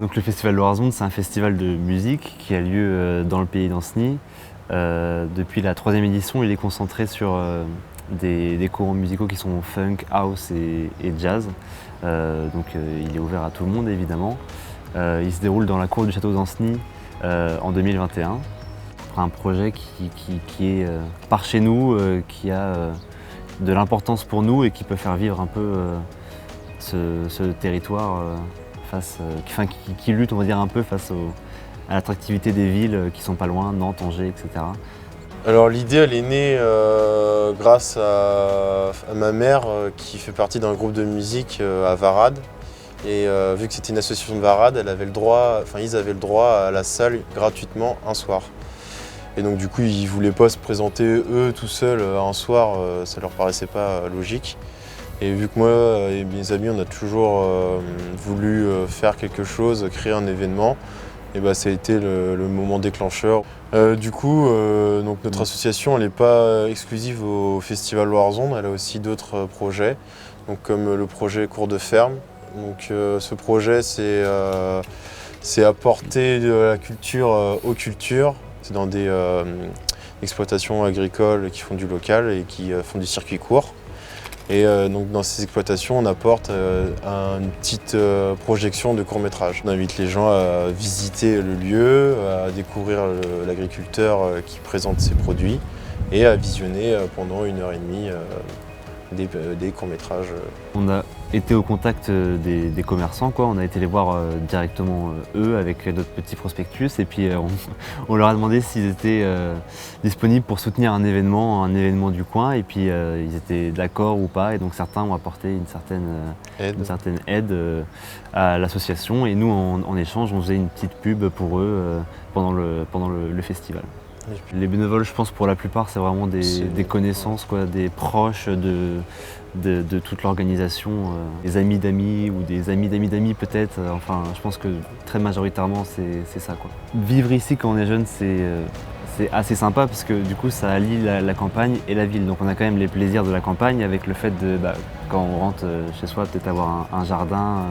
Donc le Festival Loirzonde, c'est un festival de musique qui a lieu dans le pays d'Anceny. Depuis la 3e édition, il est concentré sur des courants musicaux qui sont funk, house et jazz. Il est ouvert à tout le monde évidemment. Il se déroule dans la cour du château d'Anceny en 2021. Un projet qui est par chez nous, qui a de l'importance pour nous et qui peut faire vivre un peu ce territoire qui lutte, on va dire, un peu face à l'attractivité des villes qui sont pas loin, Nantes, Angers, etc. Alors l'idée elle est née grâce à ma mère qui fait partie d'un groupe de musique à Varade. Et vu que c'était une association de Varade, ils avaient le droit à la salle gratuitement un soir. Et donc du coup ils ne voulaient pas se présenter eux tout seuls un soir, ça leur paraissait pas logique. Et vu que moi et mes amis on a toujours voulu faire quelque chose, créer un événement, et bah, ça a été le moment déclencheur. Donc notre association elle n'est pas exclusive au Festival Loirzonde, elle a aussi d'autres projets, donc, comme le projet Cours de ferme. Donc, ce projet c'est apporter de la culture aux cultures. C'est dans des exploitations agricoles qui font du local et qui font du circuit court. Et donc dans ces exploitations, on apporte une petite projection de court-métrage. On invite les gens à visiter le lieu, à découvrir l'agriculteur qui présente ses produits et à visionner pendant 1h30 des courts-métrages. On a été au contact des commerçants, quoi. On a été les voir directement eux avec notre petit prospectus et puis on leur a demandé s'ils étaient disponibles pour soutenir un événement du coin et puis ils étaient d'accord ou pas, et donc certains ont apporté une certaine aide à l'association, et nous en échange on faisait une petite pub pour eux pendant le festival. Les bénévoles, je pense, pour la plupart, c'est vraiment des connaissances, quoi, des proches de toute l'organisation, des amis d'amis ou des amis d'amis d'amis peut-être. Enfin, je pense que très majoritairement, c'est ça, quoi. Vivre ici quand on est jeune, c'est assez sympa parce que du coup, ça allie la campagne et la ville. Donc on a quand même les plaisirs de la campagne avec le fait de, quand on rentre chez soi, peut-être avoir un jardin,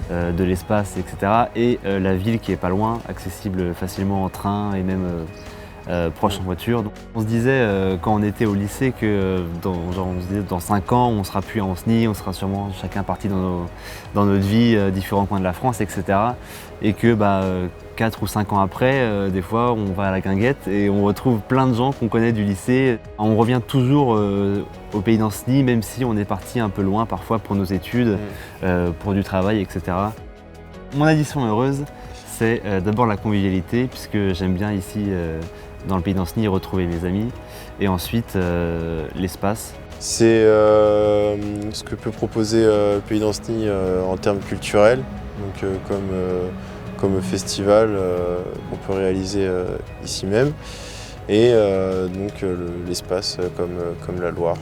de l'espace, etc. Et la ville qui est pas loin, accessible facilement en train et même proche en voiture. Donc, on se disait quand on était au lycée que dans 5 ans on sera plus à Anceny, on sera sûrement chacun parti dans notre vie, différents coins de la France, etc. Et que 4 ou 5 ans après, des fois on va à la guinguette et on retrouve plein de gens qu'on connaît du lycée. On revient toujours au pays d'Anceny, même si on est parti un peu loin parfois pour nos études, pour du travail, etc. Mon addition heureuse, c'est d'abord la convivialité, puisque j'aime bien ici dans le pays d'Anceny retrouver mes amis, et ensuite l'espace. C'est ce que peut proposer le pays d'Anceny en termes culturels, donc, comme festival qu'on peut réaliser ici même, et donc l'espace comme la Loire.